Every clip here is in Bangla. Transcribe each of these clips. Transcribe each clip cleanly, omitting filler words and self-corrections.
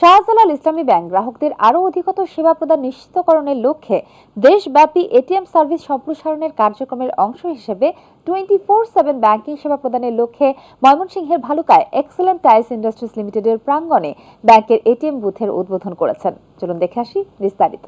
শাহজালাল ইসলামী ব্যাংক গ্রাহকদের আরও অধিকতর সেবা প্রদান নিশ্চিতকরণের লক্ষ্যে দেশব্যাপী এটিএম সার্ভিস সম্প্রসারণের কার্যক্রমের অংশ হিসেবে 24/7 ব্যাংকিং সেবা প্রদানের লক্ষ্যে ময়মনসিংহের ভালুকায় এক্সেলেন্ট টাইলস ইন্ডাস্ট্রিজ লিমিটেডের প্রাঙ্গণে ব্যাংকের এটিএম বুথের উদ্বোধন করেছেন। চলুন দেখে আসি বিস্তারিত।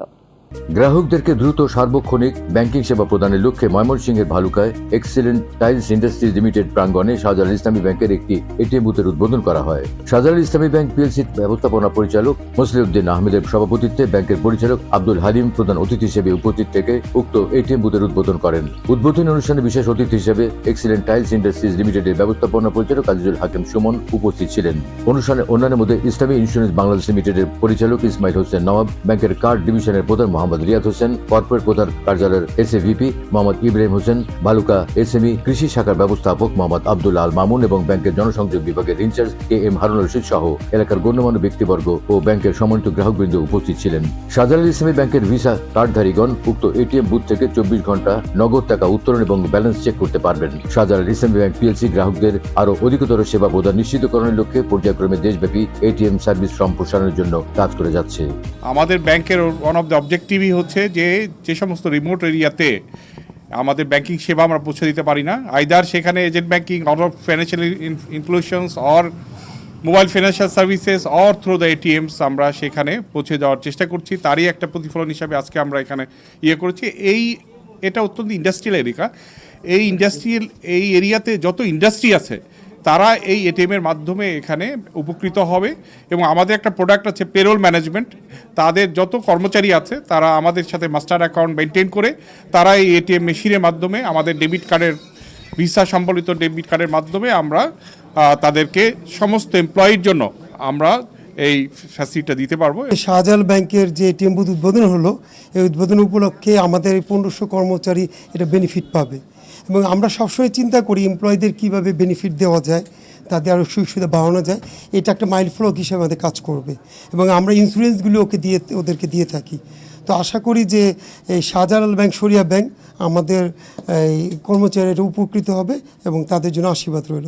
গ্রাহকদেরকে দ্রুত সার্বক্ষণিক ব্যাংকিং সেবা প্রদানের লক্ষ্যে ময়মনসিংহের ভালুকায় এক্সেলেন্ট টাইলস ইন্ডাস্ট্রিজ লিমিটেড প্রাঙ্গণে শাহজালাল ইসলামী ব্যাংকের একটি এটিএম বুথের উদ্বোধন করা হয়। শাহজালাল ইসলামী ব্যাংক পিএলসির ব্যবস্থাপনা পরিচালক মুসলিউদ্দিন আহমেদের সভাপতিত্বে ব্যাংকের পরিচালক আব্দুল হালিম প্রধান অতিথি হিসেবে উপস্থিত থেকে উক্ত এটিএম বুথের উদ্বোধন করেন। উদ্বোধনী অনুষ্ঠানে বিশেষ অতিথি হিসেবে এক্সেলেন্ট টাইলস ইন্ডাস্ট্রিজ লিমিটেডের ব্যবস্থাপনা পরিচালক আজিজুল হাকিম সুমন উপস্থিত ছিলেন। অনুষ্ঠানে অন্যান্যের মধ্যে ইসলামী ইন্স্যুরেন্স বাংলাদেশ লিমিটেডের পরিচালক ইসমাইল হোসেন নওয়াব, ব্যাংকের কার্ড ডিভিশনের প্রধান মোহাম্মদ রিয়াদ হোসেন, কর্পোরেট প্রধান কার্যালয়ের এসএভিপি মোহাম্মদ ইব্রাহিম হোসেন, ভালুকা এসএমই কৃষি শাখার ব্যবস্থাপক মোহাম্মদ আব্দুল আল মামুন এবং ব্যাংকের জনসংযোগ বিভাগের ইনচার্জ KM হারুন রশিদ সহ এলাকার গণ্যমান্য ব্যক্তিবর্গ ও ব্যাংকের সম্মানিত গ্রাহকবৃন্দ উপস্থিত ছিলেন। শাহজালাল ইসলামী ব্যাংকের ভিসা কার্ডধারীগণ উক্ত এটিএম বুথ থেকে 24 ঘন্টা নগদ টাকা উত্তোলন এবং ব্যালেন্স চেক করতে পারবেন। শাহজালাল ইসলামী ব্যাংক পিএলসি গ্রাহকদের আরও অধিকতর সেবা প্রদান নিশ্চিতকরণের লক্ষ্যে পর্যায়ক্রমে দেশব্যাপী এটিএম সার্ভিস সম্প্রসারণের জন্য কাজ করে যাচ্ছে। আমাদের ব্যাংকের ওয়ান অফ দ্য অবজেক্টিভই হচ্ছে যে সমস্ত রিমোট এরিয়াতে আমাদের ব্যাংকিং সেবা আমরা পৌঁছে দিতে পারি না, আইদার সেখানে agent banking or financial inclusions or mobile financial services or through the ATMs, আমরা সেখানে পৌঁছে যাওয়ার চেষ্টা করছি। তারই একটা প্রতিফলন হিসাবে আজকে আমরা এখানে করেছি। এটা অত্যন্ত ইন্ডাস্ট্রিয়াল এরিয়া। এই এরিয়াতে যত ইন্ডাস্ট্রি আছে তারা এই এটিএমের মাধ্যমে এখানে উপকৃত হবে এবং আমাদের একটা প্রোডাক্ট আছে পেরোল ম্যানেজমেন্ট। তাদের যত কর্মচারী আছে তারা আমাদের সাথে মাস্টার অ্যাকাউন্ট মেনটেন করে তারা এই এটিএম মেশিনের মাধ্যমে আমাদের ডেবিট কার্ডের ভিসা সম্বলিত ডেবিট কার্ডের মাধ্যমে আমরা তাদেরকে সমস্ত এমপ্লয়ির জন্য আমরা এই ফ্যাসিলিটিটা দিতে পারবো। শাহজালাল ব্যাংকের যে এটিএম বুথ উদ্বোধন হলো, এই উদ্বোধন উপলক্ষে আমাদের এই 1500 কর্মচারী এটা বেনিফিট পাবে এবং আমরা সবসময় চিন্তা করি এমপ্লয়ীদের কীভাবে বেনিফিট দেওয়া যায়, তাদের আরও সুযোগ সুবিধা বাড়ানো যায়। এটা একটা মাইল ফলক হিসেবে আমাদের কাজ করবে এবং আমরা ইন্স্যুরেন্সগুলো ওদেরকে দিয়ে থাকি। তো আশা করি যে এই শাহজালাল ব্যাংক শরিয়া ব্যাংক আমাদের এই কর্মচারীরা উপকৃত হবে এবং তাদের জন্য আশীর্বাদ রইল।